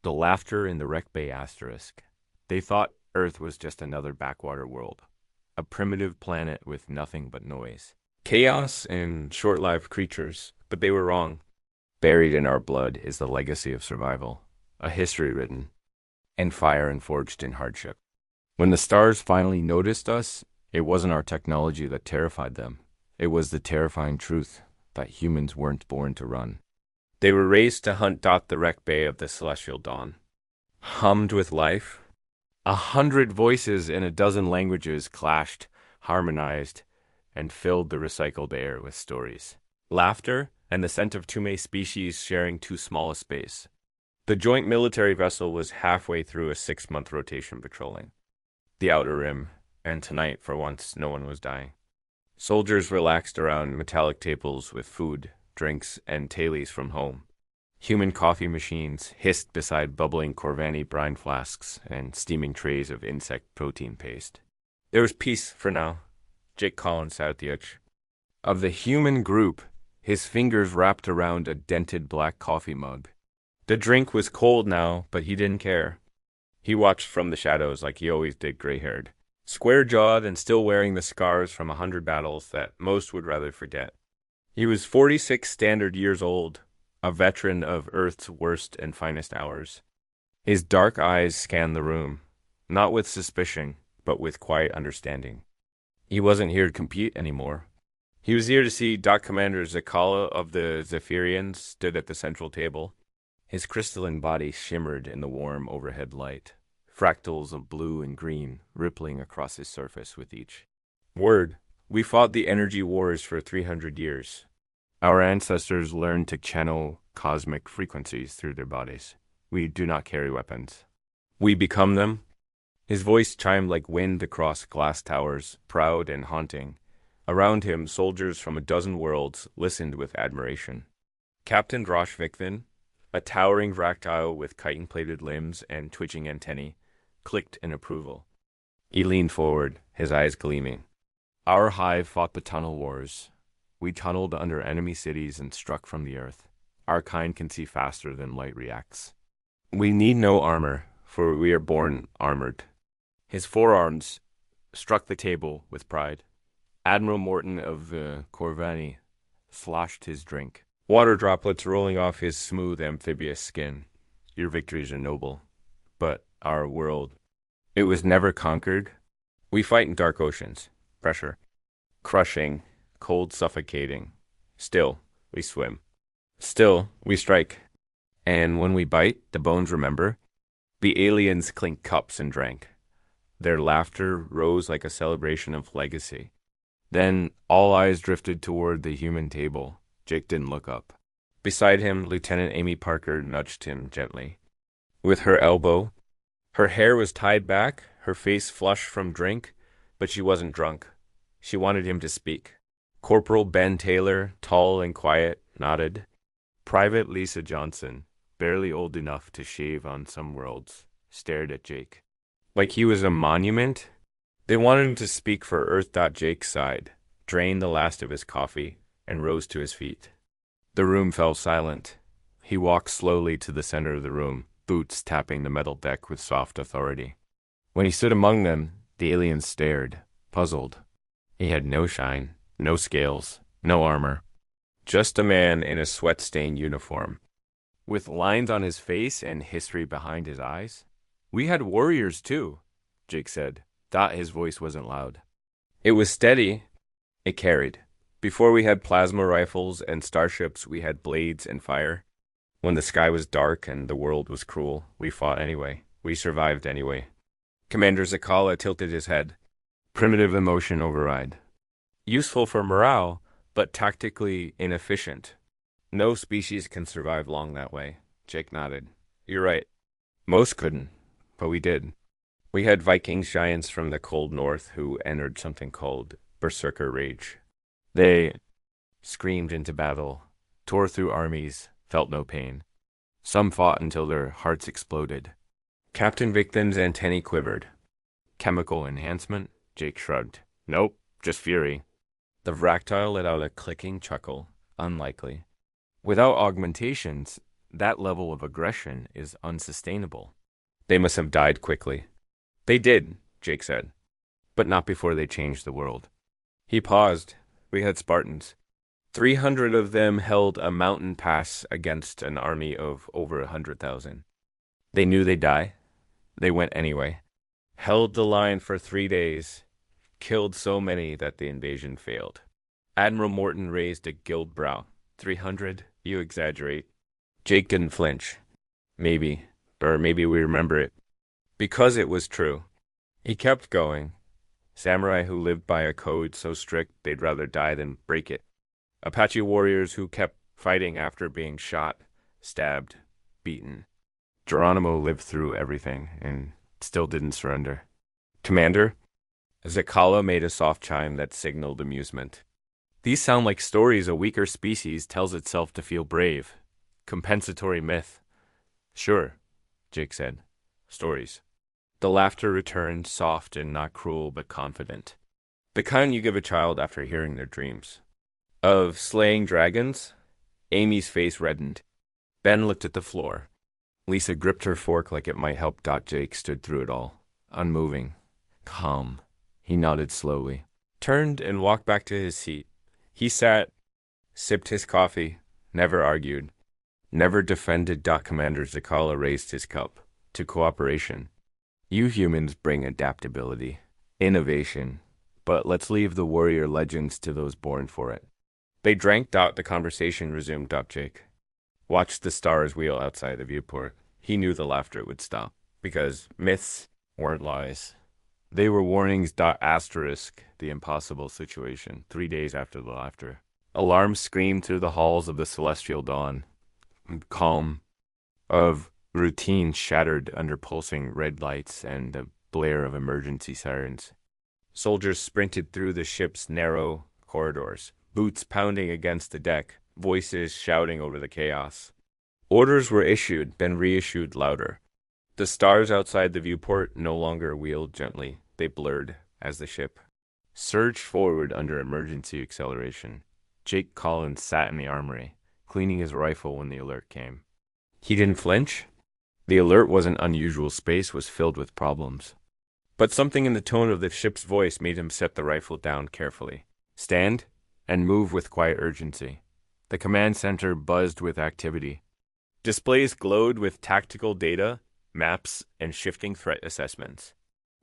The laughter in the wreck bay asterisk. They thought Earth was just another backwater world, a primitive planet with nothing but noise. Chaos and short-lived creatures, but they were wrong. Buried in our blood is the legacy of survival, a history written, in fire and forged in hardship. When the stars finally noticed us, it wasn't our technology that terrified them. It was the terrifying truth that humans weren't born to run. They were raised to hunt. The wreck bay of the celestial dawn hummed with life. 100 voices in a dozen languages clashed, harmonized, and filled the recycled air with stories. Laughter and the scent of two species sharing too small a space. The joint military vessel was halfway through a 6-month rotation patrolling the outer rim, and tonight, for once, no one was dying. Soldiers relaxed around metallic tables with food, drinks, and tailies from home. Human coffee machines hissed beside bubbling Corvani brine flasks and steaming trays of insect protein paste. There was peace for now. Jake Collins sat at the edge of the human group, his fingers wrapped around a dented black coffee mug. The drink was cold now, but he didn't care. He watched from the shadows like he always did, gray-haired, square-jawed and still wearing the scars from 100 battles that most would rather forget. He was 46 standard years old, a veteran of Earth's worst and finest hours. His dark eyes scanned the room, not with suspicion, but with quiet understanding. He wasn't here to compete anymore. He was here to see Commander Zakala of the Zephyrians stood at the central table. His crystalline body shimmered in the warm overhead light, fractals of blue and green rippling across his surface with each word. We fought the energy wars for 300 years. Our ancestors learned to channel cosmic frequencies through their bodies. We do not carry weapons. We become them. His voice chimed like wind across glass towers, proud and haunting. Around him, soldiers from a dozen worlds listened with admiration. Captain Drosh Vikvin, a towering reptile with chitin-plated limbs and twitching antennae, clicked in approval. He leaned forward, his eyes gleaming. Our hive fought the tunnel wars. We tunneled under enemy cities and struck from the earth. Our kind can see faster than light reacts. We need no armor, for we are born armored. His forearms struck the table with pride. Admiral Morton of the Corvani sloshed his drink, water droplets rolling off his smooth amphibious skin. Your victories are noble, but our world, it was never conquered. We fight in dark oceans, pressure, crushing, cold suffocating. Still, we swim. Still, we strike. And when we bite, the bones remember. The aliens clinked cups and drank. Their laughter rose like a celebration of legacy. Then all eyes drifted toward the human table. Jake didn't look up. Beside him, Lieutenant Amy Parker nudged him gently. With her elbow, her hair was tied back, her face flushed from drink, but she wasn't drunk. She wanted him to speak. Corporal Ben Taylor, tall and quiet, nodded. Private Lisa Johnson, barely old enough to shave on some worlds, stared at Jake. Like he was a monument? They wanted him to speak for Earth. Jake sighed, drained the last of his coffee, and rose to his feet. The room fell silent. He walked slowly to the center of the room, boots tapping the metal deck with soft authority. When he stood among them, the aliens stared, puzzled. He had no shine, no scales, no armor. Just a man in a sweat-stained uniform, with lines on his face and history behind his eyes. We had warriors too, Jake said. His voice wasn't loud. It was steady. It carried. Before we had plasma rifles and starships, we had blades and fire. When the sky was dark and the world was cruel, we fought anyway. We survived anyway. Commander Zakala tilted his head. Primitive emotion override. Useful for morale, but tactically inefficient. No species can survive long that way. Jake nodded. You're right. Most couldn't, but we did. We had Viking giants from the cold north who entered something called berserker rage. They screamed into battle, tore through armies, felt no pain. Some fought until their hearts exploded. Captain Victim's antennae quivered. Chemical enhancement? Jake shrugged. Nope, just fury. The Vractile let out a clicking chuckle. Unlikely. Without augmentations, That level of aggression is unsustainable. They must have died quickly. They did, Jake said, but not before they changed the world. He paused. We had Spartans. 300 of them held a mountain pass against an army of over 100,000. They knew they'd die. They went anyway. Held the line for 3 days. Killed so many that the invasion failed. Admiral Morton raised a guild brow. 300? You exaggerate. Jake didn't flinch. Maybe. Or maybe we remember it. Because it was true. He kept going. Samurai who lived by a code so strict they'd rather die than break it. Apache warriors who kept fighting after being shot, stabbed, beaten. Geronimo lived through everything and still didn't surrender. Commander? Zakala made a soft chime that signaled amusement. These sound like stories a weaker species tells itself to feel brave. Compensatory myth. Sure, Jake said. Stories. The laughter returned, soft and not cruel but confident. The kind you give a child after hearing their dreams. Of slaying dragons? Amy's face reddened. Ben looked at the floor. Lisa gripped her fork like it might help. Jake stood through it all, unmoving, calm. He nodded slowly, turned and walked back to his seat. He sat, sipped his coffee, never argued, never defended. Commander Zakala raised his cup to cooperation. You humans bring adaptability, innovation, but let's leave the warrior legends to those born for it. They drank. The conversation resumed. Jake watched the stars wheel outside the viewport. He knew the laughter would stop, because myths weren't lies. They were warnings. Asterisk, the impossible situation. 3 days after the laughter. Alarms screamed through the halls of the celestial dawn. Calm. Of routine shattered under pulsing red lights and the blare of emergency sirens. Soldiers sprinted through the ship's narrow corridors, boots pounding against the deck, voices shouting over the chaos. Orders were issued, then reissued louder. The stars outside the viewport no longer wheeled gently. They blurred as the ship surged forward under emergency acceleration. Jake Collins sat in the armory, cleaning his rifle when the alert came. He didn't flinch. The alert wasn't unusual. Space was filled with problems. But something in the tone of the ship's voice made him set the rifle down carefully. Stand and move with quiet urgency. The command center buzzed with activity. Displays glowed with tactical data, maps, and shifting threat assessments.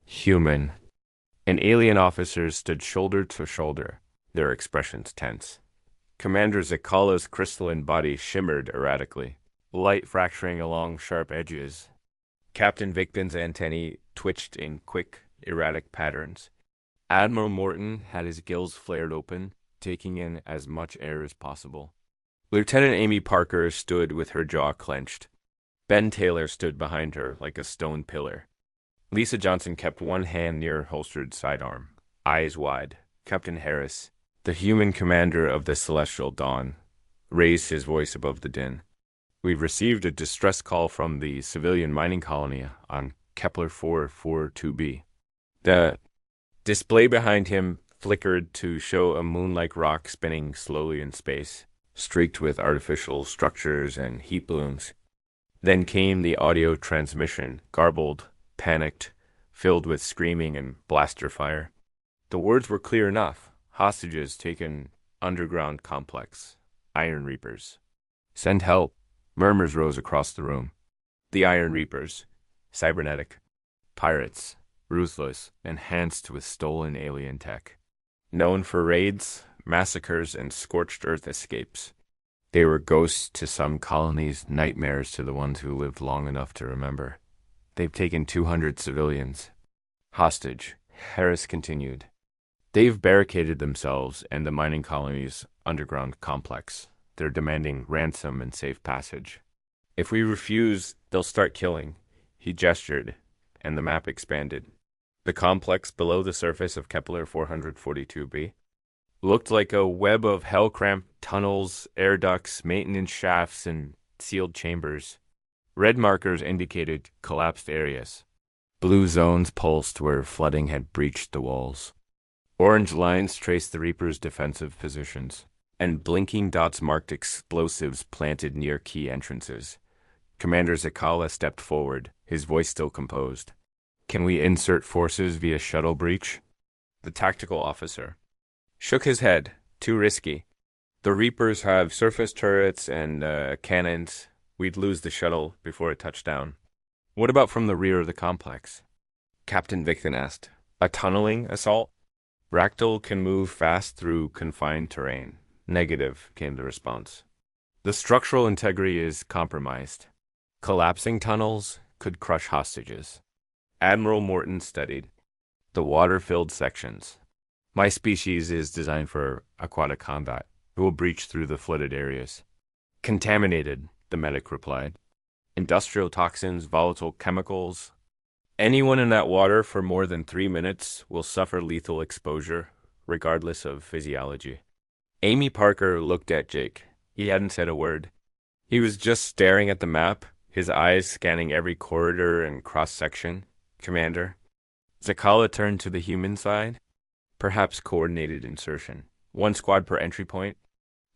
Human. And alien officers stood shoulder to shoulder, their expressions tense. Commander Zakala's crystalline body shimmered erratically, light fracturing along sharp edges. Captain Victon's antennae twitched in quick, erratic patterns. Admiral Morton had his gills flared open, taking in as much air as possible. Lieutenant Amy Parker stood with her jaw clenched. Ben Taylor stood behind her like a stone pillar. Lisa Johnson kept one hand near her holstered sidearm, eyes wide. Captain Harris, the human commander of the Celestial Dawn, raised his voice above the din. We've received a distress call from the civilian mining colony on Kepler 442b. The display behind him flickered to show a moon-like rock spinning slowly in space, streaked with artificial structures and heat blooms. Then came the audio transmission, garbled, panicked, filled with screaming and blaster fire. The words were clear enough. Hostages taken underground complex. Iron Reapers. Send help. Murmurs rose across the room. The Iron Reapers. Cybernetic. Pirates. Ruthless. Enhanced with stolen alien tech. Known for raids, massacres, and scorched earth escapes. They were ghosts to some colonies, nightmares to the ones who lived long enough to remember. They've taken 200 civilians. Hostage. Harris continued. They've barricaded themselves and the mining colony's underground complex. They're demanding ransom and safe passage. If we refuse, they'll start killing. He gestured, and the map expanded. The complex below the surface of Kepler 442b looked like a web of hell-cramped tunnels, air ducts, maintenance shafts, and sealed chambers. Red markers indicated collapsed areas. Blue zones pulsed where flooding had breached the walls. Orange lines traced the Reapers' defensive positions, and blinking dots marked explosives planted near key entrances. Commander Zakala stepped forward, his voice still composed. Can we insert forces via shuttle breach? The tactical officer shook his head. Too risky. The Reapers have surface turrets and cannons. We'd lose the shuttle before it touched down. What about from the rear of the complex? Captain Victon asked. A tunneling assault? Ractal can move fast through confined terrain. Negative, came the response. The structural integrity is compromised. Collapsing tunnels could crush hostages. Admiral Morton studied the water-filled sections. My species is designed for aquatic combat. It will breach through the flooded areas. Contaminated, the medic replied. Industrial toxins, volatile chemicals. Anyone in that water for more than 3 minutes will suffer lethal exposure, regardless of physiology. Amy Parker looked at Jake. He hadn't said a word. He was just staring at the map, his eyes scanning every corridor and cross-section. Commander. Zakala turned to the human side. Perhaps coordinated insertion. 1 squad per entry point.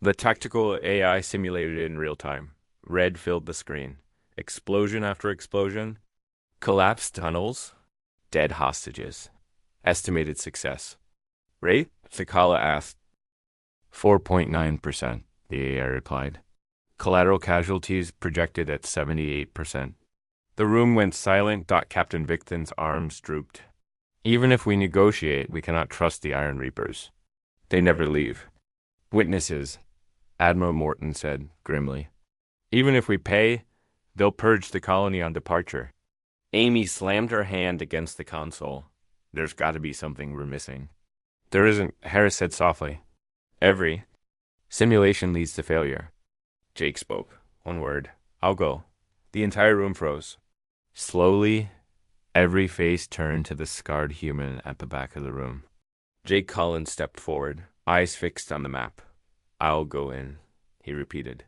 The tactical AI simulated it in real time. Red filled the screen. Explosion after explosion. Collapsed tunnels. Dead hostages. Estimated success. Rate? Zakala asked. 4.9%, the AI replied. Collateral casualties projected at 78%. The room went silent. Captain Victon's arms drooped. Even if we negotiate, we cannot trust the Iron Reapers. They never leave. Witnesses, Admiral Morton said grimly. Even if we pay, they'll purge the colony on departure. Amy slammed her hand against the console. There's got to be something we're missing. There isn't, Harris said softly. Every simulation leads to failure. Jake spoke. 1 word. I'll go. The entire room froze. Slowly, every face turned to the scarred human at the back of the room. Jake Collins stepped forward, eyes fixed on the map. I'll go in, he repeated.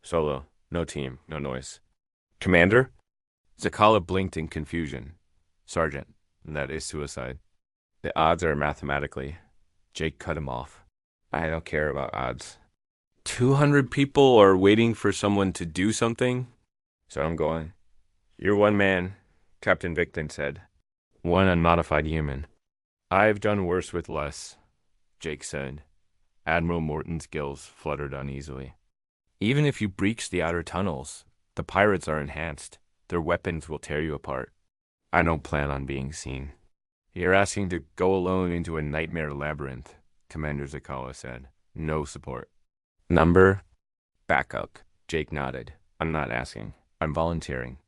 Solo, no team, no noise. Commander? Zakala blinked in confusion. Sergeant, that is suicide. The odds are mathematically. Jake cut him off. I don't care about odds. 200 people are waiting for someone to do something? So I'm going. You're 1 man, Captain Victon said. 1 unmodified human. I've done worse with less, Jake said. Admiral Morton's gills fluttered uneasily. Even if you breach the outer tunnels, the pirates are enhanced. Their weapons will tear you apart. I don't plan on being seen. You're asking to go alone into a nightmare labyrinth, Commander Zakala said. No support. Number? Backup. Jake nodded. I'm not asking. I'm volunteering.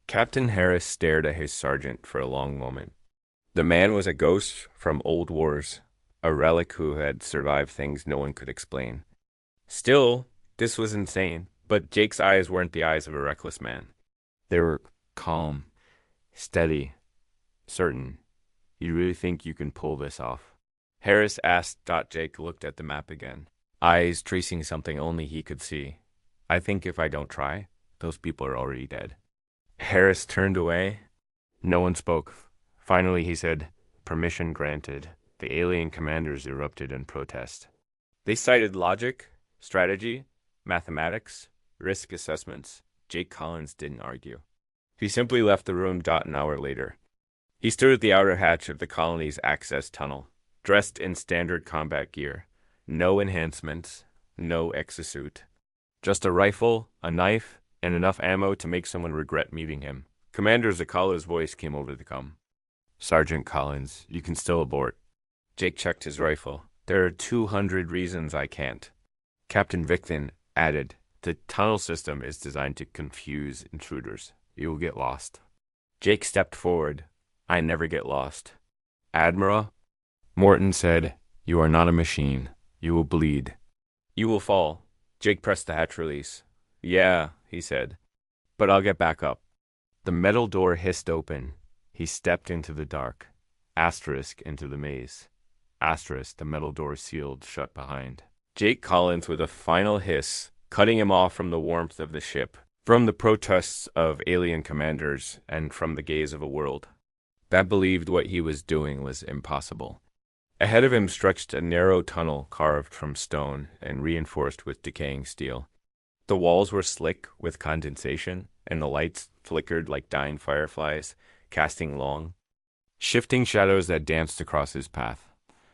Captain Harris stared at his sergeant for a long moment. The man was a ghost from old wars, a relic who had survived things no one could explain. Still, this was insane, but Jake's eyes weren't the eyes of a reckless man. They were calm, steady, certain. You really think you can pull this off? Harris asked. Jake looked at the map again, eyes tracing something only he could see. I think if I don't try, those people are already dead. Harris turned away. No one spoke. Finally, he said, permission granted. The alien commanders erupted in protest. They cited logic, strategy, mathematics, risk assessments. Jake Collins didn't argue. He simply left the room. An hour later. He stood at the outer hatch of the colony's access tunnel, dressed in standard combat gear. No enhancements, no exosuit. Just a rifle, a knife, and enough ammo to make someone regret meeting him. Commander Zakala's voice came over the com. Sergeant Collins, you can still abort. Jake checked his rifle. There are 200 reasons I can't. Captain Victon added, the tunnel system is designed to confuse intruders. You will get lost. Jake stepped forward. I never get lost. Admiral? Morton said, you are not a machine. You will bleed. You will fall. Jake pressed the hatch release. Yeah, he said. But I'll get back up. The metal door hissed open. He stepped into the dark. Asterisk into the maze. Asterisk, the metal door sealed shut behind. Jake Collins with a final hiss, cutting him off from the warmth of the ship, from the protests of alien commanders, and from the gaze of a world that believed what he was doing was impossible. Ahead of him stretched a narrow tunnel carved from stone and reinforced with decaying steel. The walls were slick with condensation, and the lights flickered like dying fireflies, casting long, shifting shadows that danced across his path.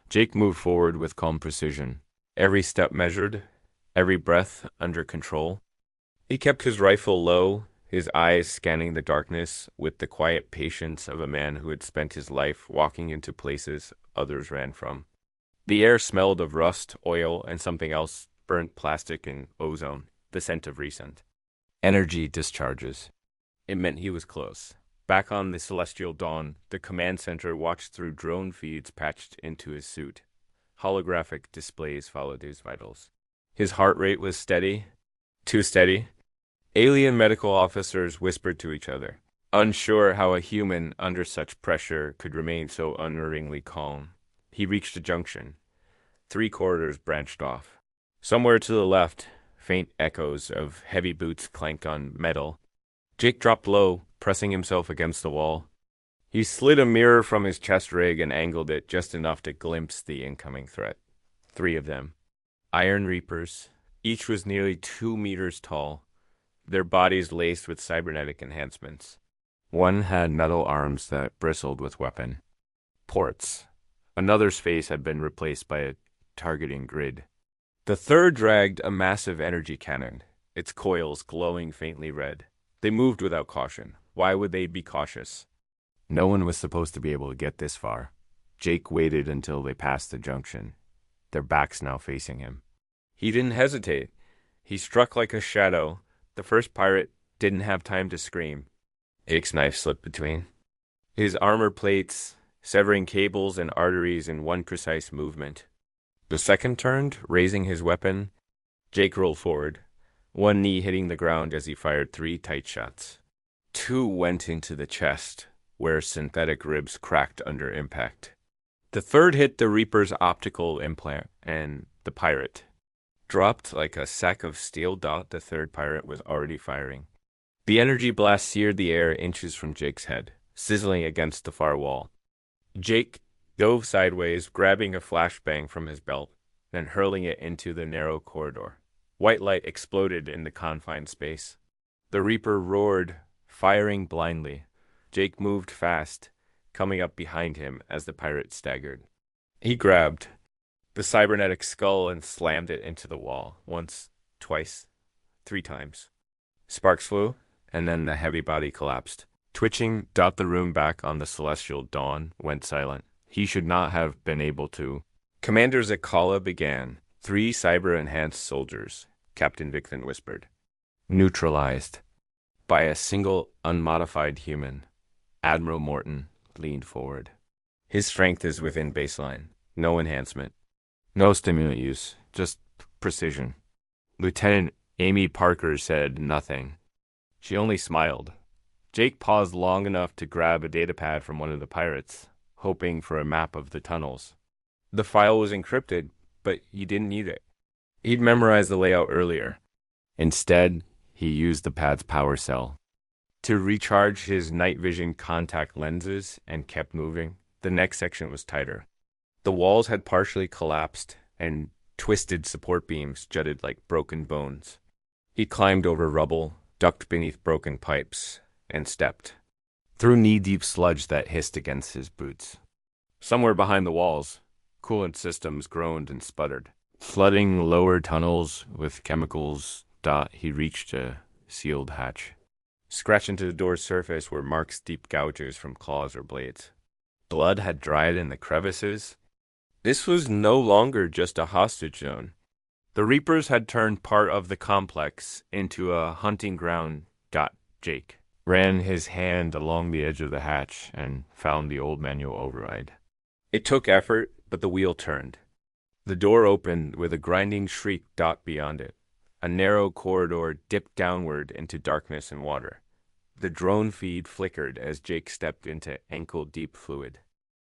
Jake moved forward with calm precision, every step measured, every breath under control. He kept his rifle low, his eyes scanning the darkness with the quiet patience of a man who had spent his life walking into places others ran from. The air smelled of rust, oil, and something else, burnt plastic and ozone, the scent of recent. Energy discharges. It meant he was close. Back on the celestial dawn, the command center watched through drone feeds patched into his suit. Holographic displays followed his vitals. His heart rate was steady, too steady. Alien medical officers whispered to each other, unsure how a human under such pressure could remain so unerringly calm. He reached a junction. 3 corridors branched off. Somewhere to the left, faint echoes of heavy boots clanked on metal. Jake dropped low, pressing himself against the wall. He slid a mirror from his chest rig and angled it just enough to glimpse the incoming threat. 3 of them. Iron Reapers. Each was nearly 2 meters tall, their bodies laced with cybernetic enhancements. One had metal arms that bristled with weapon ports. Another's face had been replaced by a targeting grid. The third dragged a massive energy cannon, its coils glowing faintly red. They moved without caution. Why would they be cautious? No one was supposed to be able to get this far. Jake waited until they passed the junction, their backs now facing him. He didn't hesitate. He struck like a shadow. The first pirate didn't have time to scream. Jake's knife slipped between his armor plates, severing cables and arteries in one precise movement. The second turned, raising his weapon. Jake rolled forward, one knee hitting the ground as he fired 3 tight shots. 2 went into the chest, where synthetic ribs cracked under impact. The third hit the Reaper's optical implant, and the pirate dropped like a sack of steel. The third pirate was already firing. The energy blast seared the air inches from Jake's head, sizzling against the far wall. Jake dove sideways, grabbing a flashbang from his belt, then hurling it into the narrow corridor. White light exploded in the confined space. The Reaper roared, firing blindly. Jake moved fast, coming up behind him as the pirate staggered. He grabbed the cybernetic skull and slammed it into the wall, once, twice, 3 times. Sparks flew, and then the heavy body collapsed. Twitching, the room back on the celestial dawn went silent. He should not have been able to. Commander Zakala began. 3 cyber-enhanced soldiers, Captain Victon whispered. Neutralized by a single unmodified human. Admiral Morton leaned forward. His strength is within baseline. No enhancement. No stimulant use. Just precision. Lieutenant Amy Parker said nothing. She only smiled. Jake paused long enough to grab a datapad from one of the pirates, hoping for a map of the tunnels. The file was encrypted, but he didn't need it. He'd memorized the layout earlier. Instead, he used the pad's power cell to recharge his night vision contact lenses and kept moving. The next section was tighter. The walls had partially collapsed, and twisted support beams jutted like broken bones. He climbed over rubble, ducked beneath broken pipes, and stepped through knee-deep sludge that hissed against his boots. Somewhere behind the walls, coolant systems groaned and sputtered. Flooding lower tunnels with chemicals. He reached a sealed hatch. Scratched into the door's surface were marks deep gouges from claws or blades. Blood had dried in the crevices. This was no longer just a hostage zone. The Reapers had turned part of the complex into a hunting ground. Jake ran his hand along the edge of the hatch and found the old manual override. It took effort, but the wheel turned. The door opened with a grinding shriek. Beyond it, a narrow corridor dipped downward into darkness and water. The drone feed flickered as Jake stepped into ankle-deep fluid.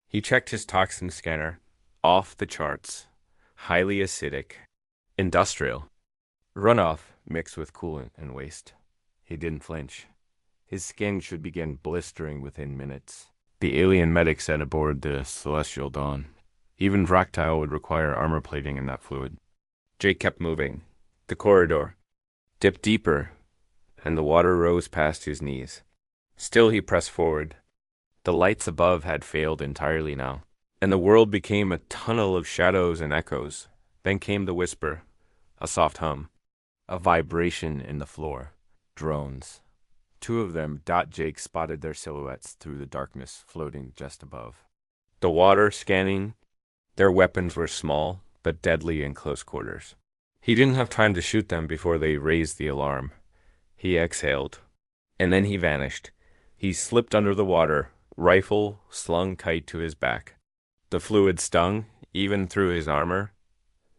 He checked his toxin scanner. Off the charts. Highly acidic. Industrial. Runoff mixed with coolant and waste. He didn't flinch. His skin should begin blistering within minutes. The alien medic said aboard the Celestial Dawn. Even Vractile would require armor plating in that fluid. Jake kept moving. The corridor dipped deeper. and the water rose past his knees. Still he pressed forward. The lights above had failed entirely now, and the world became a tunnel of shadows and echoes. Then came the whisper, a soft hum, a vibration in the floor. Drones. Two of them, Jake spotted their silhouettes through the darkness floating just above. The water scanning. Their weapons were small, but deadly in close quarters. He didn't have time to shoot them before they raised the alarm. He exhaled, and then he vanished. He slipped under the water, rifle slung tight to his back. The fluid stung, even through his armor.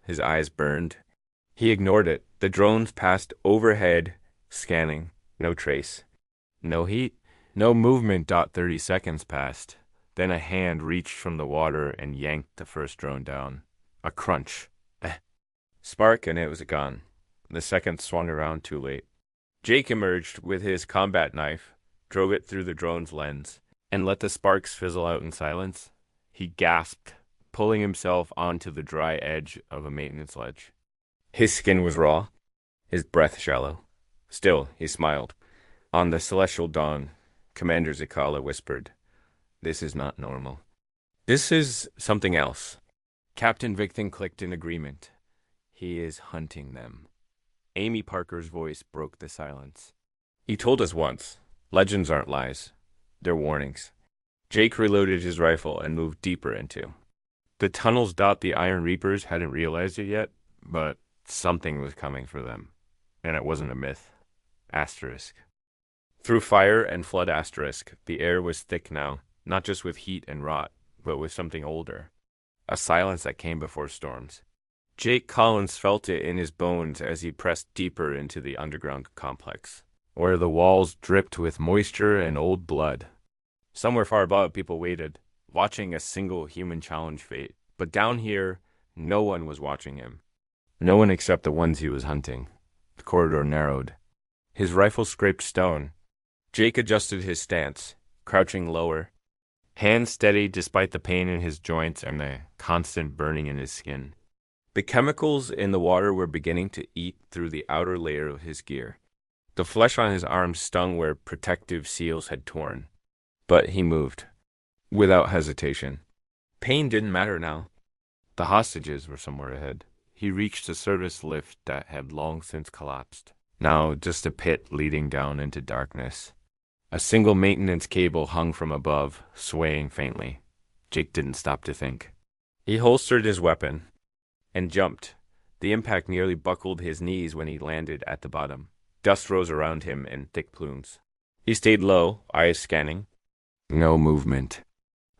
His eyes burned. He ignored it. The drones passed overhead, scanning. No trace. No heat. No movement. 30 seconds passed. Then a hand reached from the water and yanked the first drone down. A crunch. Spark, and it was gone. The second swung around too late. Jake emerged with his combat knife, drove it through the drone's lens, and let the sparks fizzle out in silence. He gasped, pulling himself onto the dry edge of a maintenance ledge. His skin was raw, his breath shallow. Still, he smiled. On the celestial dawn, Commander Zikala whispered, "This is not normal. This is something else." Captain Victon clicked in agreement. "He is hunting them." Amy Parker's voice broke the silence. "He told us once. Legends aren't lies. They're warnings." Jake reloaded his rifle and moved deeper into. The tunnels. The Iron Reapers hadn't realized it yet, but something was coming for them. And it wasn't a myth. Asterisk. Through fire and flood asterisk, the air was thick now, not just with heat and rot, but with something older. A silence that came before storms. Jake Collins felt it in his bones as he pressed deeper into the underground complex, where the walls dripped with moisture and old blood. Somewhere far above, people waited, watching a single human challenge fate. But down here, no one was watching him. No one except the ones he was hunting. The corridor narrowed. His rifle scraped stone. Jake adjusted his stance, crouching lower, hands steady despite the pain in his joints and the constant burning in his skin. The chemicals in the water were beginning to eat through the outer layer of his gear. The flesh on his arms stung where protective seals had torn. But he moved, without hesitation. Pain didn't matter now. The hostages were somewhere ahead. He reached a service lift that had long since collapsed. Now just a pit leading down into darkness. A single maintenance cable hung from above, swaying faintly. Jake didn't stop to think. He holstered his weapon and jumped. The impact nearly buckled his knees when he landed at the bottom. Dust rose around him in thick plumes. He stayed low, eyes scanning. No movement.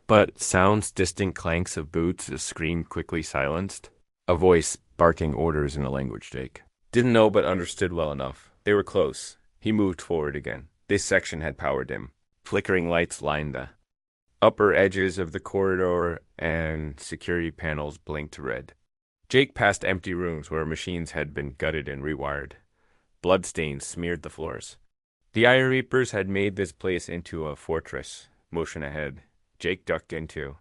But sounds, distant clanks of boots, a scream quickly silenced. A voice barking orders in a language Jake didn't know but understood well enough. They were close. He moved forward again. This section had powered him. Flickering lights lined the upper edges of the corridor, and security panels blinked red. Jake passed empty rooms where machines had been gutted and rewired. Bloodstains smeared the floors. The Iron Reapers had made this place into a fortress. Motion ahead. Jake ducked into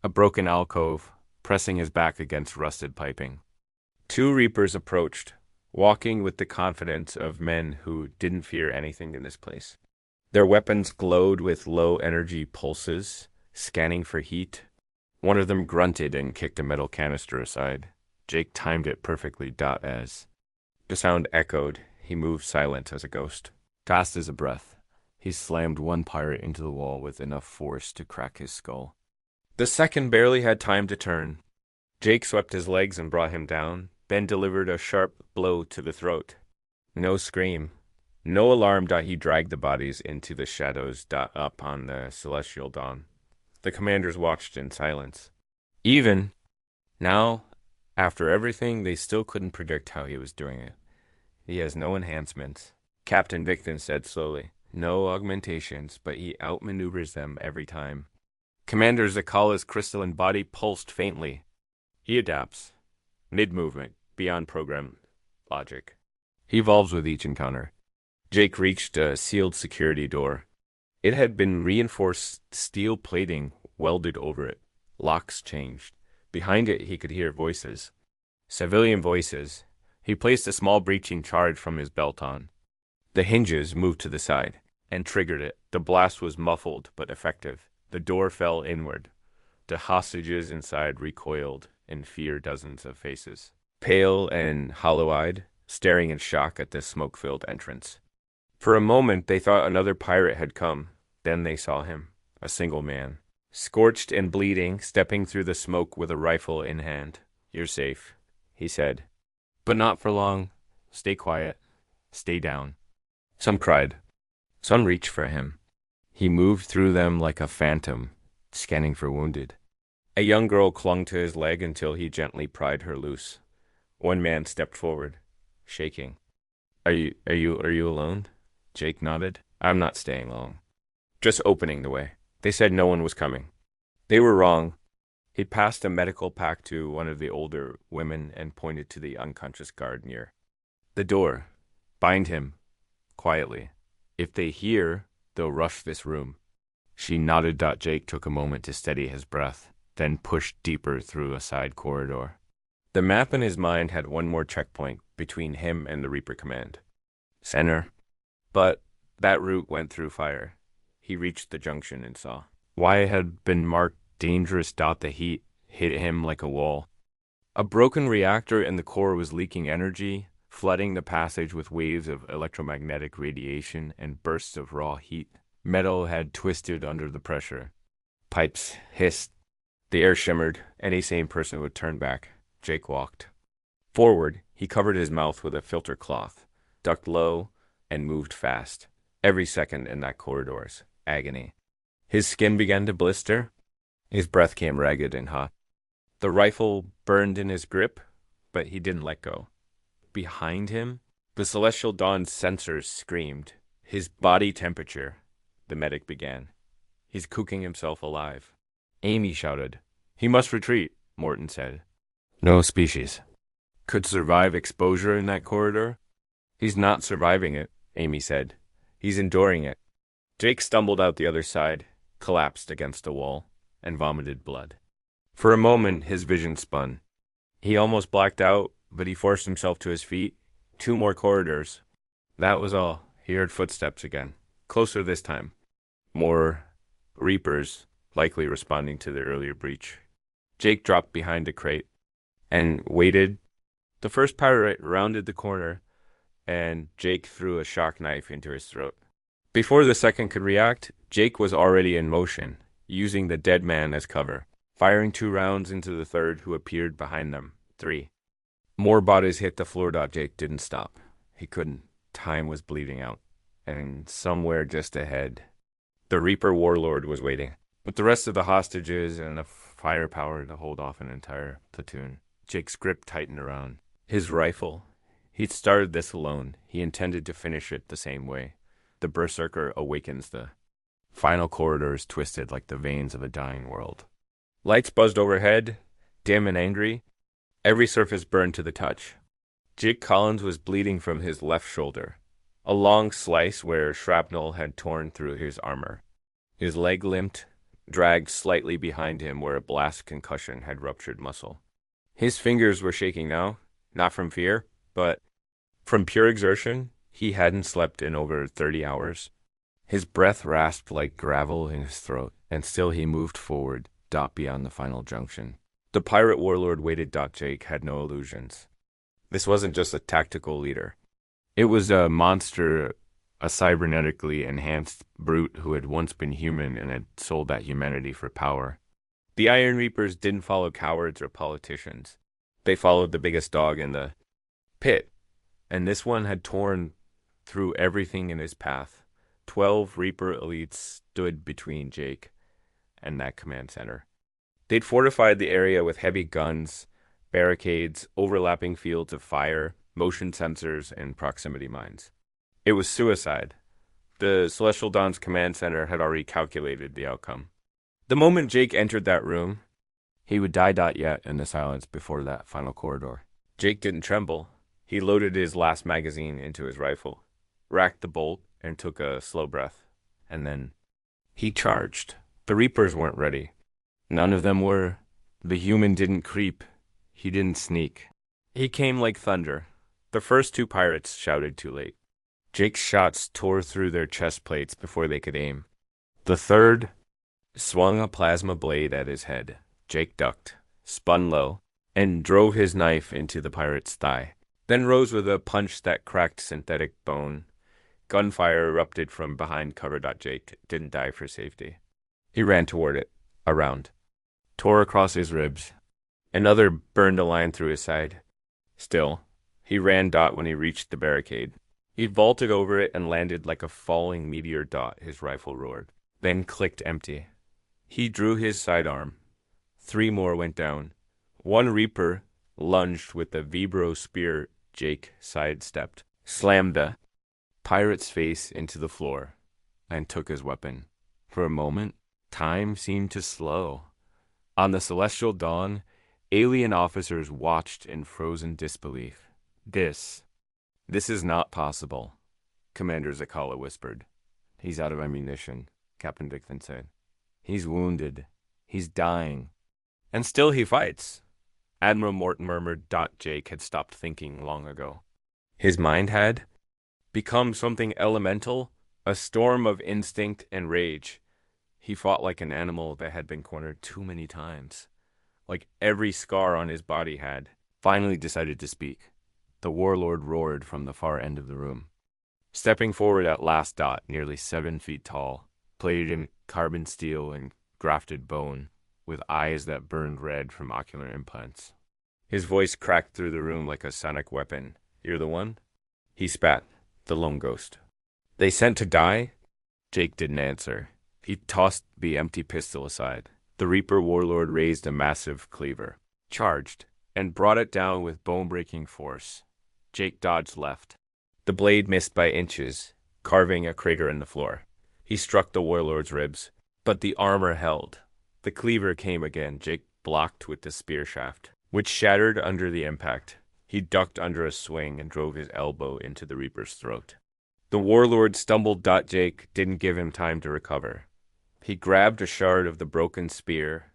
a broken alcove, pressing his back against rusted piping. Two Reapers approached, walking with the confidence of men who didn't fear anything in this place. Their weapons glowed with low-energy pulses, scanning for heat. One of them grunted and kicked a metal canister aside. Jake timed it perfectly. As the sound echoed, he moved silent as a ghost. Fast as a breath, he slammed one pirate into the wall with enough force to crack his skull. The second barely had time to turn. Jake swept his legs and brought him down, then delivered a sharp blow to the throat. No scream. No alarm. He dragged the bodies into the shadows. Up on the celestial dawn. The commanders watched in silence. Even now, after everything, they still couldn't predict how he was doing it. He has no enhancements, Captain Victon said slowly. No augmentations, but he outmaneuvers them every time. Commander Zikala's crystalline body pulsed faintly. He adapts. Mid-movement, beyond program logic. He evolves with each encounter. Jake reached a sealed security door. It had been reinforced steel plating welded over it. Locks changed. Behind it, he could hear voices. Civilian voices. He placed a small breaching charge from his belt on. The hinges moved to the side and triggered it. The blast was muffled but effective. The door fell inward. The hostages inside recoiled in fear dozens of faces, pale and hollow-eyed, staring in shock at the smoke-filled entrance. For a moment, they thought another pirate had come. Then they saw him, a single man, scorched and bleeding, stepping through the smoke with a rifle in hand. "You're safe," he said. "But not for long. Stay quiet. Stay down." Some cried. Some reached for him. He moved through them like a phantom, scanning for wounded. A young girl clung to his leg until he gently pried her loose. One man stepped forward, shaking. Are you alone?" Jake nodded. "I'm not staying long. Just opening the way. They said no one was coming." They were wrong. He passed a medical pack to one of the older women and pointed to the unconscious guard near. "The door. Bind him. Quietly. If they hear, they'll rush this room." She nodded. Jake took a moment to steady his breath, then pushed deeper through a side corridor. The map in his mind had one more checkpoint between him and the Reaper Command. Center. But that route went through fire. He reached the junction and saw. Why it had been marked dangerous. The heat hit him like a wall. A broken reactor in the core was leaking energy, flooding the passage with waves of electromagnetic radiation and bursts of raw heat. Metal had twisted under the pressure. Pipes hissed. The air shimmered. Any sane person would turn back. Jake walked forward. He covered his mouth with a filter cloth, ducked low, and moved fast. Every second in that corridor's agony. His skin began to blister. His breath came ragged and hot. The rifle burned in his grip, but he didn't let go. Behind him, the Celestial Dawn's sensors screamed. His body temperature, the medic began. He's cooking himself alive. Amy shouted. "He must retreat," Morton said. "No species could survive exposure in that corridor." "He's not surviving it," Amy said. "He's enduring it." Jake stumbled out the other side, collapsed against a wall, and vomited blood. For a moment, his vision spun. He almost blacked out, but he forced himself to his feet. 2 more corridors. That was all. He heard footsteps again. Closer this time. More Reapers, likely responding to the earlier breach. Jake dropped behind a crate and waited. The first pirate rounded the corner, and Jake threw a shock knife into his throat. Before the second could react, Jake was already in motion, using the dead man as cover, firing 2 rounds into the third, who appeared behind them. 3. More bodies hit the floor. Jake didn't stop. He couldn't. Time was bleeding out. And somewhere just ahead, the Reaper warlord was waiting, with the rest of the hostages and enough firepower to hold off an entire platoon. Jake's grip tightened around his rifle. He'd started this alone. He intended to finish it the same way. The Berserker awakens. The final corridors twisted like the veins of a dying world. Lights buzzed overhead, dim and angry. Every surface burned to the touch. Jake Collins was bleeding from his left shoulder, a long slice where shrapnel had torn through his armor. His leg limped, dragged slightly behind him where a blast concussion had ruptured muscle. His fingers were shaking now, not from fear, but from pure exertion. He hadn't slept in over 30 hours. His breath rasped like gravel in his throat, and still he moved forward, beyond the final junction. The pirate warlord waited. Jake had no illusions. This wasn't just a tactical leader. It was a monster, a cybernetically enhanced brute who had once been human and had sold that humanity for power. The Iron Reapers didn't follow cowards or politicians. They followed the biggest dog in the pit, and this one had torn through everything in his path. 12 Reaper elites stood between Jake and that command center. They'd fortified the area with heavy guns, barricades, overlapping fields of fire, motion sensors, and proximity mines. It was suicide. The Celestial Dawn's command center had already calculated the outcome. The moment Jake entered that room, he would die. Yet in the silence before that final corridor. Jake didn't tremble. He loaded his last magazine into his rifle, racked the bolt, and took a slow breath. And then he charged. The Reapers weren't ready. None of them were. The human didn't creep. He didn't sneak. He came like thunder. The first 2 pirates shouted too late. Jake's shots tore through their chest plates before they could aim. The third swung a plasma blade at his head. Jake ducked, spun low, and drove his knife into the pirate's thigh, then rose with a punch that cracked synthetic bone. Gunfire erupted from behind cover. Jake didn't die for safety. He ran toward it, around, tore across his ribs. Another burned a line through his side. Still, he ran. When he reached the barricade, he vaulted over it and landed like a falling meteor. His rifle roared, then clicked empty. He drew his sidearm. 3 more went down. One Reaper lunged with the vibro spear. Jake sidestepped, slammed the pirate's face into the floor, and took his weapon. For a moment, time seemed to slow. On the celestial dawn, alien officers watched in frozen disbelief. This is not possible, Commander Zakala whispered. He's out of ammunition, Captain Dixon said. He's wounded. He's dying. And still he fights. Admiral Morton murmured. Jake had stopped thinking long ago. His mind had become something elemental, a storm of instinct and rage. He fought like an animal that had been cornered too many times. Like every scar on his body had. Finally decided to speak. The warlord roared from the far end of the room. Stepping forward at last. Nearly 7 feet tall, plated in carbon steel and grafted bone, with eyes that burned red from ocular implants. His voice cracked through the room like a sonic weapon. You're the one? He spat, the lone ghost. They sent to die? Jake didn't answer. He tossed the empty pistol aside. The Reaper warlord raised a massive cleaver, charged, and brought it down with bone-breaking force. Jake dodged left. The blade missed by inches, carving a crater in the floor. He struck the warlord's ribs, but the armor held. The cleaver came again. Jake blocked with the spear shaft, which shattered under the impact. He ducked under a swing and drove his elbow into the Reaper's throat. The warlord stumbled. Jake didn't give him time to recover. He grabbed a shard of the broken spear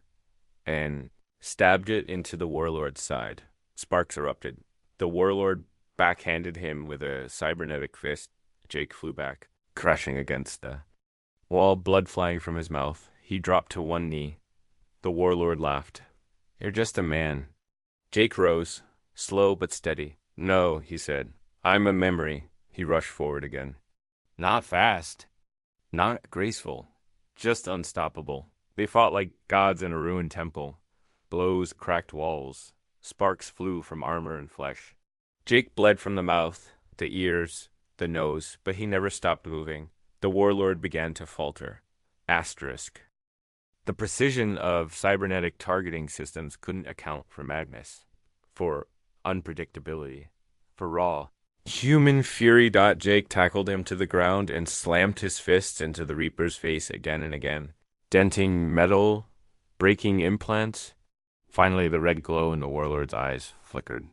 and stabbed it into the warlord's side. Sparks erupted. The warlord backhanded him with a cybernetic fist. Jake flew back, crashing against the wall, blood flying from his mouth. He dropped to one knee. The warlord laughed. You're just a man. Jake rose, slow but steady. No, he said. I'm a memory. He rushed forward again. Not fast. Not graceful. Just unstoppable. They fought like gods in a ruined temple. Blows cracked walls. Sparks flew from armor and flesh. Jake bled from the mouth, the ears, the nose, but he never stopped moving. The warlord began to falter. Asterisk. The precision of cybernetic targeting systems couldn't account for madness, for unpredictability, for raw human fury. Jake tackled him to the ground and slammed his fists into the Reaper's face again and again, denting metal, breaking implants. Finally, the red glow in the warlord's eyes flickered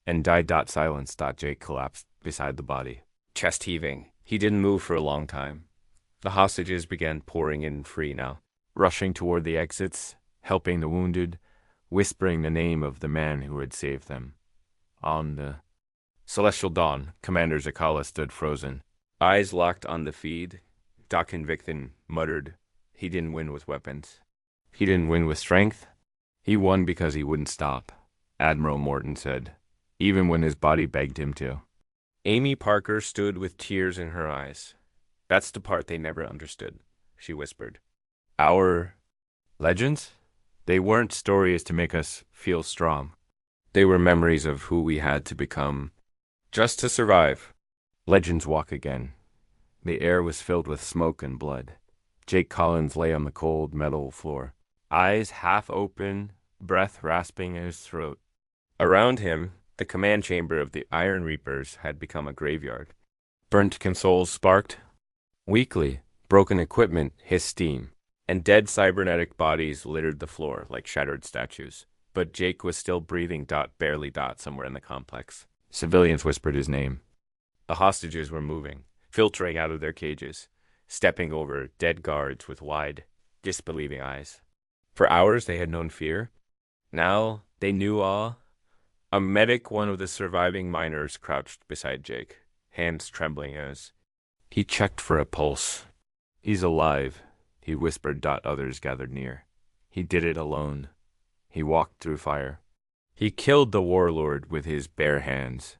and died. Silence. Jake collapsed beside the body, chest heaving. He didn't move for a long time. The hostages began pouring in free now, rushing toward the exits, helping the wounded, whispering the name of the man who had saved them. On the celestial dawn, Commander Zakala stood frozen, eyes locked on the feed. Convicton muttered, he didn't win with weapons. He didn't win with strength. He won because he wouldn't stop, Admiral Morton said, even when his body begged him to. Amy Parker stood with tears in her eyes. That's the part they never understood, she whispered. Our legends? They weren't stories to make us feel strong. They were memories of who we had to become, just to survive. Legends walk again. The air was filled with smoke and blood. Jake Collins lay on the cold metal floor, eyes half open, breath rasping in his throat. Around him, the command chamber of the Iron Reapers had become a graveyard. Burnt consoles sparked. Weakly, broken equipment hissed steam, and dead cybernetic bodies littered the floor like shattered statues. But Jake was still breathing. Barely. Somewhere in the complex. Civilians whispered his name. The hostages were moving, filtering out of their cages, stepping over dead guards with wide, disbelieving eyes. For hours they had known fear. Now they knew awe. A medic, one of the surviving miners, crouched beside Jake, hands trembling as he checked for a pulse. "He's alive," he whispered. Others gathered near. "He did it alone. He walked through fire. He killed the warlord with his bare hands."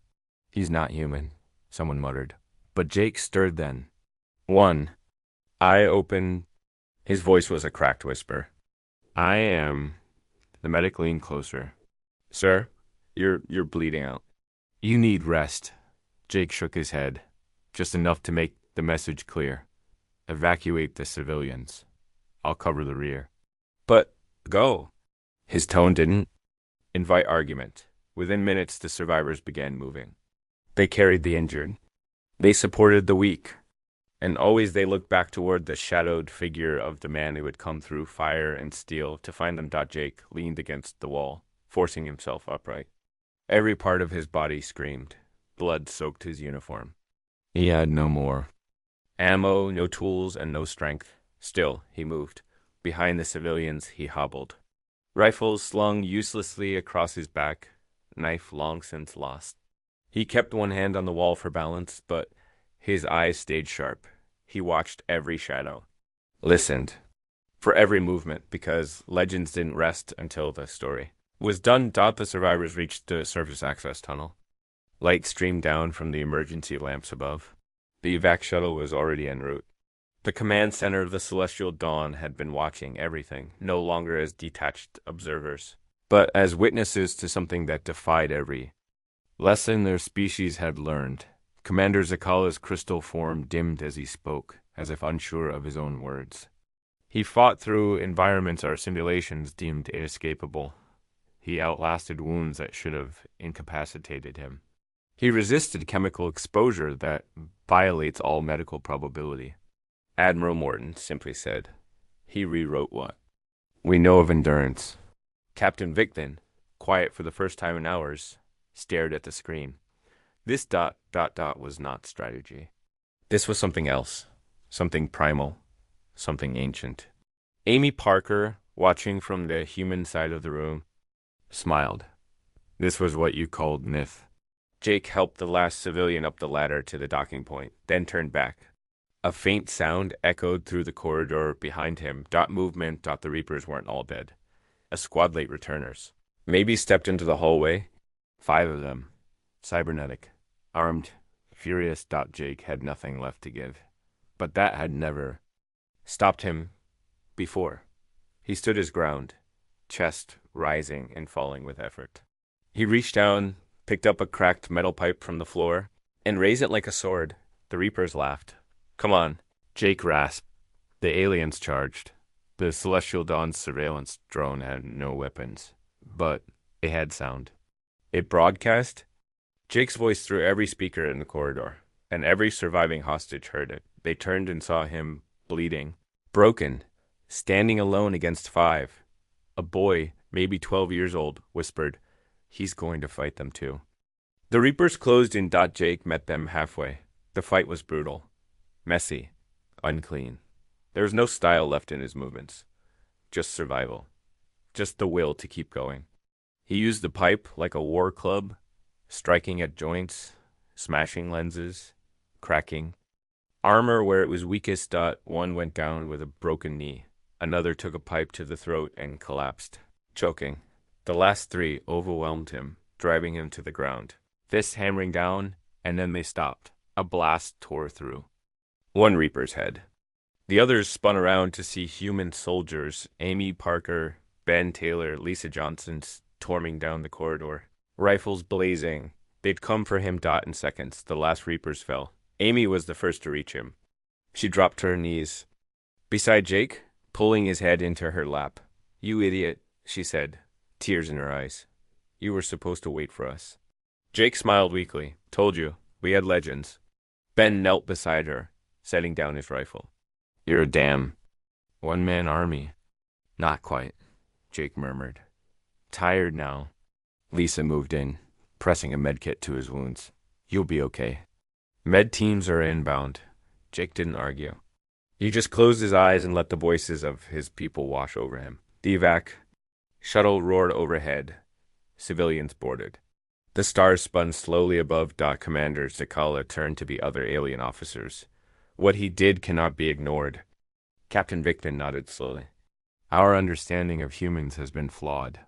"He's not human," someone muttered. But Jake stirred then. One eye open. His voice was a cracked whisper. "I am." The medic leaned closer. "Sir, you're bleeding out." "You need rest." Jake shook his head, just enough to make the message clear. "Evacuate the civilians. I'll cover the rear." "But go." His tone didn't invite argument. Within minutes, the survivors began moving. They carried the injured. They supported the weak. And always they looked back toward the shadowed figure of the man who had come through fire and steel to find them. Jake leaned against the wall, forcing himself upright. Every part of his body screamed. Blood soaked his uniform. He had no more ammo, no tools, and no strength. Still, he moved. Behind the civilians, he hobbled. Rifles slung uselessly across his back, knife long since lost. He kept one hand on the wall for balance, but his eyes stayed sharp. He watched every shadow, listened for every movement, because legends didn't rest until the story was done. The survivors reached the surface access tunnel. Light streamed down from the emergency lamps above. The evac shuttle was already en route. The command center of the Celestial Dawn had been watching everything, no longer as detached observers, but as witnesses to something that defied every lesson their species had learned. Commander Zakala's crystal form dimmed as he spoke, as if unsure of his own words. He fought through environments our simulations deemed inescapable. He outlasted wounds that should have incapacitated him. He resisted chemical exposure that violates all medical probability. Admiral Morton simply said. He rewrote what we know of endurance. Captain Victon, quiet for the first time in hours, stared at the screen. This ... was not strategy. This was something else. Something primal. Something ancient. Amy Parker, watching from the human side of the room, smiled. This was what you called myth. Jake helped the last civilian up the ladder to the docking point, then turned back. A faint sound echoed through the corridor behind him. Movement. The Reapers weren't all dead. A squad late returners. Maybe stepped into the hallway. 5 of them. Cybernetic. Armed. Furious. Jake had nothing left to give. But that had never stopped him before. He stood his ground, chest rising and falling with effort. He reached down, picked up a cracked metal pipe from the floor, and raised it like a sword. The Reapers laughed. "Come on," Jake rasped. The aliens charged. The Celestial Dawn's surveillance drone had no weapons, but it had sound. It broadcast Jake's voice through every speaker in the corridor, and every surviving hostage heard it. They turned and saw him, bleeding, broken, standing alone against 5. A boy, maybe 12 years old, whispered, "He's going to fight them too." The Reapers closed in. Jake met them halfway. The fight was brutal, messy, unclean. There was no style left in his movements. Just survival. Just the will to keep going. He used the pipe like a war club, striking at joints, smashing lenses, cracking armor where it was weakest. One went down with a broken knee. Another took a pipe to the throat and collapsed, choking. The last 3 overwhelmed him, driving him to the ground. Fists hammering down, and then they stopped. A blast tore through one Reaper's head. The others spun around to see human soldiers, Amy Parker, Ben Taylor, Lisa Johnson, storming down the corridor. Rifles blazing. They'd come for him. In seconds, the last Reapers fell. Amy was the first to reach him. She dropped to her knees beside Jake, pulling his head into her lap. "You idiot," she said, tears in her eyes. "You were supposed to wait for us." Jake smiled weakly. "Told you, we had legends." Ben knelt beside her, setting down his rifle. "You're a damn one-man army." "Not quite," Jake murmured. "Tired now." Lisa moved in, pressing a medkit to his wounds. "You'll be okay." Med teams are inbound. Jake didn't argue. He just closed his eyes and let the voices of his people wash over him. The evac shuttle roared overhead. Civilians boarded. The stars spun slowly above. Commander Zakala turned to the other alien officers. What he did cannot be ignored. Captain Victor nodded slowly. Our understanding of humans has been flawed.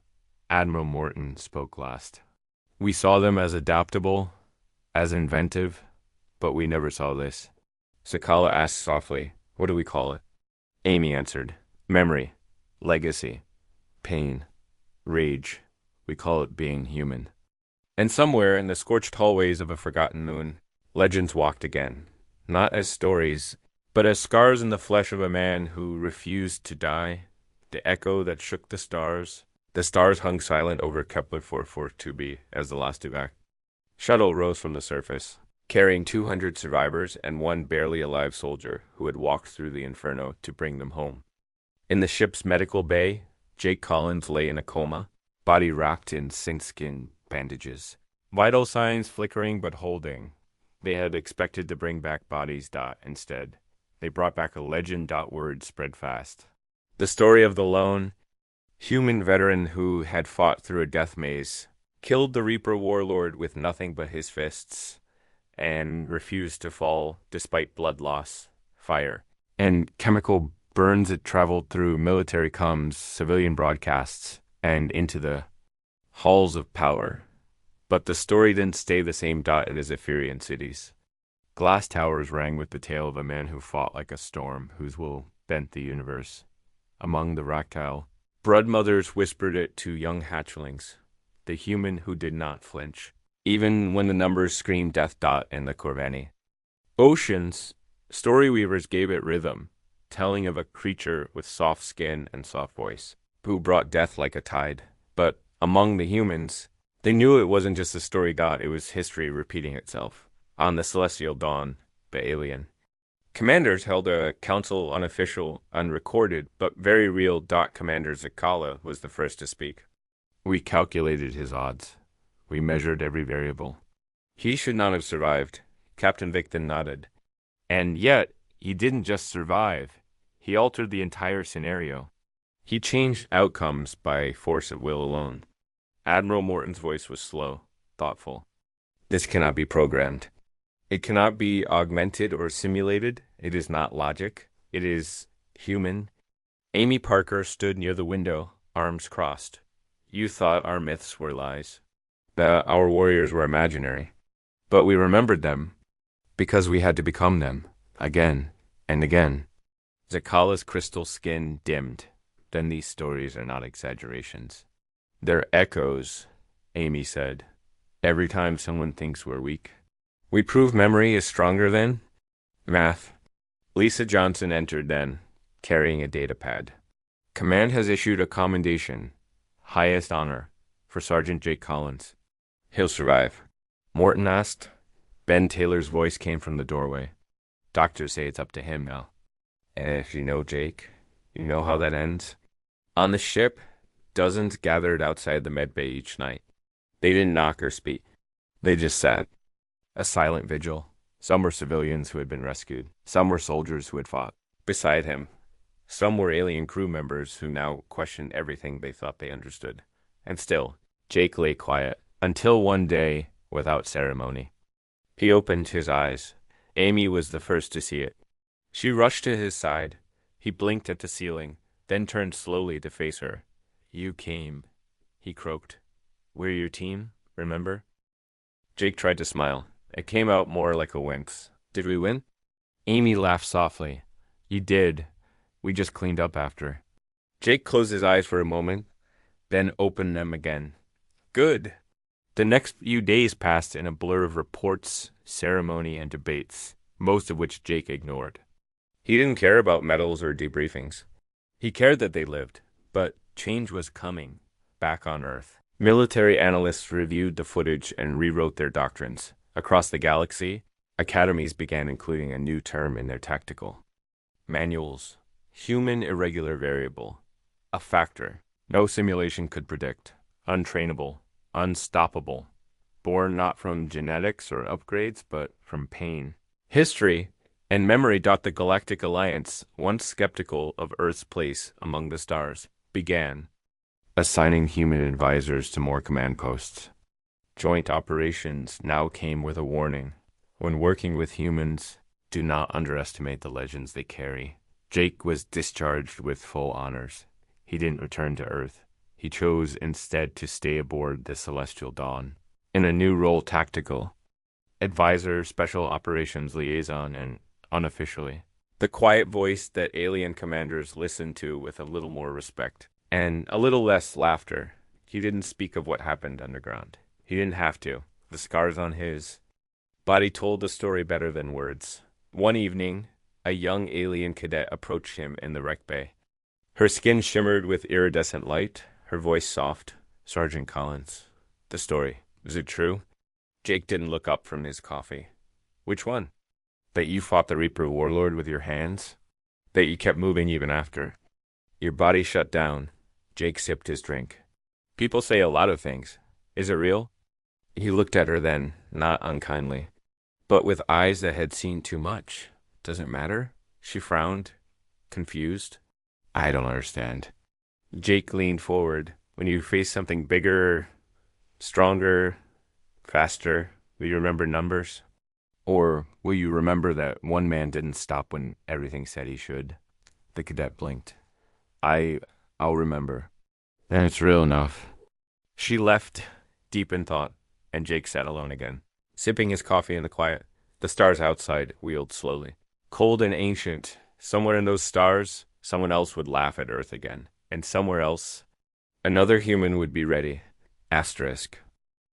Admiral Morton spoke last. We saw them as adaptable, as inventive, but we never saw this. Sakala asked softly, what do we call it? Amy answered, memory, legacy, pain, rage. We call it being human. And somewhere in the scorched hallways of a forgotten moon, legends walked again, not as stories, but as scars in the flesh of a man who refused to die, the echo that shook the stars. The stars hung silent over Kepler 442b as the last evac. Shuttle rose from the surface, carrying 200 survivors and one barely alive soldier who had walked through the inferno to bring them home. In the ship's medical bay, Jake Collins lay in a coma, body wrapped in sealskin bandages. Vital signs flickering but holding. They had expected to bring back bodies. Instead, they brought back a legend. Word spread fast. The story of the lone, human veteran who had fought through a death maze, killed the Reaper warlord with nothing but his fists, and refused to fall despite blood loss, fire, and chemical burns. It traveled through military comms, civilian broadcasts, and into the halls of power. But the story didn't stay the same. It is Ephirian cities. Glass towers rang with the tale of a man who fought like a storm, whose will bent the universe. Among the Raktal, brood mothers whispered it to young hatchlings, the human who did not flinch, even when the numbers screamed death. In the Corvani. Oceans, story weavers gave it rhythm, telling of a creature with soft skin and soft voice, who brought death like a tide. But among the humans, they knew it wasn't just a story. It was history repeating itself. On the celestial dawn, the alien. Commanders held a council, unofficial, unrecorded, but very real. Commander Zakala was the first to speak. We calculated his odds. We measured every variable. He should not have survived. Captain Victon nodded. And yet, he didn't just survive. He altered the entire scenario. He changed outcomes by force of will alone. Admiral Morton's voice was slow, thoughtful. This cannot be programmed. It cannot be augmented or simulated. It is not logic. It is human. Amy Parker stood near the window, arms crossed. You thought our myths were lies, that our warriors were imaginary. But we remembered them, because we had to become them, again and again. Zakala's crystal skin dimmed. Then these stories are not exaggerations. They're echoes, Amy said. Every time someone thinks we're weak. We prove memory is stronger than math. Lisa Johnson entered then, carrying a data pad. Command has issued a commendation, highest honor, for Sergeant Jake Collins. He'll survive. Morton asked. Ben Taylor's voice came from the doorway. Doctors say it's up to him now. And if you know Jake, you know how that ends. On the ship, dozens gathered outside the med bay each night. They didn't knock or speak. They just sat. A silent vigil. Some were civilians who had been rescued. Some were soldiers who had fought. Beside him, some were alien crew members who now questioned everything they thought they understood. And still, Jake lay quiet, until one day, without ceremony. He opened his eyes. Amy was the first to see it. She rushed to his side. He blinked at the ceiling, then turned slowly to face her. You came, he croaked. We're your team, remember? Jake tried to smile. It came out more like a wince. Did we win? Amy laughed softly. You did. We just cleaned up after. Jake closed his eyes for a moment, then opened them again. Good. The next few days passed in a blur of reports, ceremony, and debates, most of which Jake ignored. He didn't care about medals or debriefings. He cared that they lived, but change was coming, back on Earth. Military analysts reviewed the footage and rewrote their doctrines. Across the galaxy, academies began including a new term in their tactical manuals. Human irregular variable. A factor. No simulation could predict. Untrainable. Unstoppable. Born not from genetics or upgrades, but from pain. History and memory. The Galactic Alliance, once skeptical of Earth's place among the stars, began assigning human advisors to more command posts. Joint operations now came with a warning. When working with humans, do not underestimate the legends they carry. Jake was discharged with full honors. He didn't return to Earth. He chose instead to stay aboard the Celestial Dawn. In a new role, tactical, advisor, special operations liaison, and unofficially. The quiet voice that alien commanders listened to with a little more respect and a little less laughter. He didn't speak of what happened underground. He didn't have to. The scars on his body told the story better than words. One evening, a young alien cadet approached him in the wreck bay. Her skin shimmered with iridescent light, her voice soft. Sergeant Collins. The story. Is it true? Jake didn't look up from his coffee. Which one? That you fought the Reaper warlord with your hands? That you kept moving even after? Your body shut down. Jake sipped his drink. People say a lot of things. Is it real? He looked at her then, not unkindly, but with eyes that had seen too much. Does it matter? She frowned, confused. I don't understand. Jake leaned forward. When you face something bigger, stronger, faster, will you remember numbers? Or will you remember that one man didn't stop when everything said he should? The cadet blinked. I'll remember. Then it's real enough. She left, deep in thought, and Jake sat alone again, sipping his coffee in the quiet. The stars outside wheeled slowly. Cold and ancient, somewhere in those stars, someone else would laugh at Earth again. And somewhere else, another human would be ready. Asterisk.